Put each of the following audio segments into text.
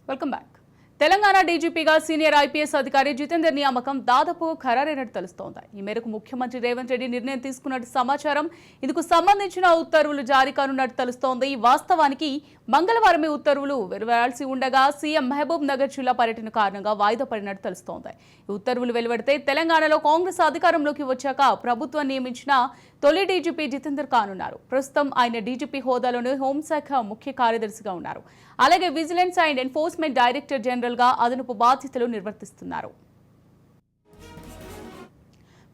Welcome back. Telangana డీజీపీగా senior IPS అధికారి జితేందర్ నియామకం దాదాపు ఖరారైనట్టు తెలుస్తోంది. ఈ మేరకు ముఖ్యమంత్రి రేవంత్ రెడ్డి నిర్ణయం తీసుకున్నట్టు సమాచారం. ఇందుకు సంబంధించిన ఉత్తర్వులు జారీ కానున్నట్టు తెలుస్తోంది. వాస్తవానికి మంగళవారమే ఉత్తర్వులు వెలువడాల్సి ఉండగా సీఎం మహబూబ్ నగర్ జిల్లా పర్యటన కారణంగా వాయిదా పడినట్టు తెలుస్తోంది. ఈ ఉత్తర్వులు వెలువడితే తెలంగాణలో కాంగ్రెస్ అధికారంలోకి వచ్చాక ప్రభుత్వం నియమించిన తొలి డీజీపీ జితేందర్ కానున్నారు. ప్రస్తుతం ఆయన డీజీపీ హోదాలోనే హోంశాఖ ముఖ్య కార్యదర్శిగా ఉన్నారు. అలాగే vigilance and enforcement director general గా అదనపు బాధ్యతలు నిర్వర్తిస్తున్నారు.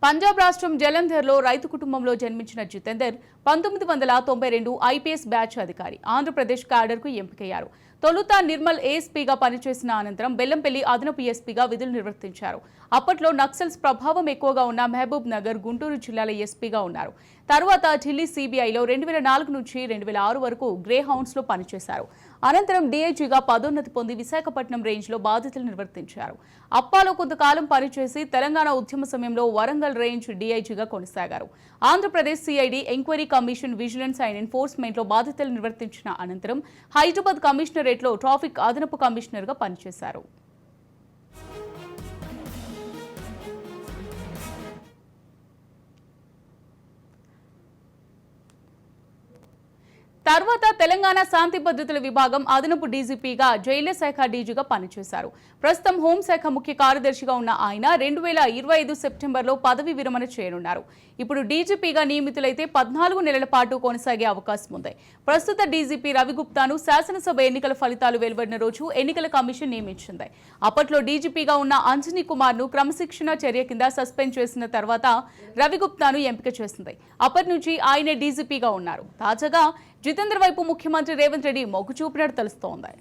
పంజాబ్ రాష్ట్రం జలంధర్లో రైతు కుటుంబంలో జన్మించిన జితేందర్ 1992 ఐపీఎస్ బ్యాచ్ అధికారి. ఆంధ్రప్రదేశ్ క్యాడర్కు ఎంపికయ్యారు. తొలుత నిర్మల్ ఏఎస్పీగా పనిచేసిన అనంతరం బెల్లంపల్లి అదనపు ఎస్పీగా విధులు నిర్వర్తించారు. అప్పట్లో నక్సల్స్ ప్రభావం ఎక్కువగా ఉన్న మహబూబ్ నగర్, గుంటూరు జిల్లాల ఎస్పీగా ఉన్నారు. తర్వాత ఢిల్లీ సిబిఐలో 2004 నుంచి 2006 వరకు గ్రే హౌండ్స్లో పనిచేశారు. అనంతరం డీఐజీగా పదోన్నతి పొంది విశాఖపట్నం రేంజ్లో బాధ్యతలు నిర్వర్తించారు. అప్పాలో కొంతకాలం పనిచేసి తెలంగాణ ఉద్యమ సమయంలో వరంగల్ రేంజ్ డీఐజీగా కొనసాగారు. Andhra Pradesh CID, enquiry commission, vigilance and ఎన్ఫోర్స్మెంట్లో బాధ్యతలు నిర్వర్తించిన అనంతరం హైదరాబాద్ కమిషనరేట్లో ట్రాఫిక్ అదనపు కమిషనర్గా పనిచేశారు. తర్వాత తెలంగాణ శాంతి భద్రతల విభాగం అదనపు డీజీపీగా జైళ్ల శాఖ డీజీగా పనిచేశారు. ప్రస్తుతం హోంశాఖ ముఖ్య కార్యదర్శిగా ఉన్న ఆయన 2025 సెప్టెంబర్లో పదవి విరమణ చేయనున్నారు. ఇప్పుడు డీజీపీగా నియమితులైతే 14 నెలల పాటు కొనసాగే అవకాశం ఉంది. ప్రస్తుత డీజీపీ రవిగుప్తాను శాసనసభ ఎన్నికల ఫలితాలు వెలువడిన రోజు ఎన్నికల కమిషన్ నియమించింది. అప్పట్లో డీజీపీగా ఉన్న అంజనీ కుమార్ను క్రమశిక్షణ చర్య కింద సస్పెండ్ చేసిన తర్వాత రవిగుప్తాను ఎంపిక చేసింది. అప్పటి నుంచి ఆయనే డీజీపీగా ఉన్నారు. తాజాగా జితేందర్ వైపు ముఖ్యమంత్రి రేవంత్ రెడ్డి మొగ్గు చూపినట్టు తెలుస్తోంది.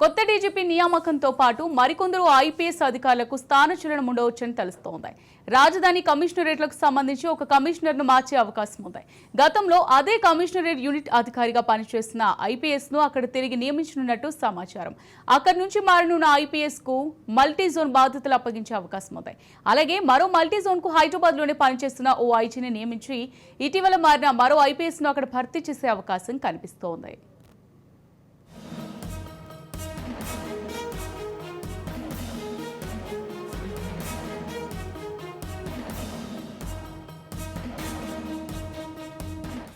కొత్త డీజీపీ నియామకంతో పాటు మరికొందరు ఐపీఎస్ అధికారులకు స్థానచలనం ఉండవచ్చని తెలుస్తోంది. రాజధాని కమిషనరేట్లకు సంబంధించి ఒక కమిషనర్ను మార్చే అవకాశం ఉంది. గతంలో అదే కమిషనరేట్ యూనిట్ అధికారిగా పనిచేసిన ఐపీఎస్ను అక్కడ తిరిగి నియమించనున్నట్టు సమాచారం. అక్కడి నుంచి మారనున్న ఐపీఎస్కు మల్టీ జోన్ బాధ్యతలు అప్పగించే అవకాశం ఉంది. అలాగే మరో మల్టీ జోన్కు హైదరాబాద్లోనే పనిచేస్తున్న ఓ ఐజీని నియమించి ఇటీవల మారిన మరో ఐపీఎస్ను అక్కడ భర్తీ చేసే అవకాశం కనిపిస్తోంది.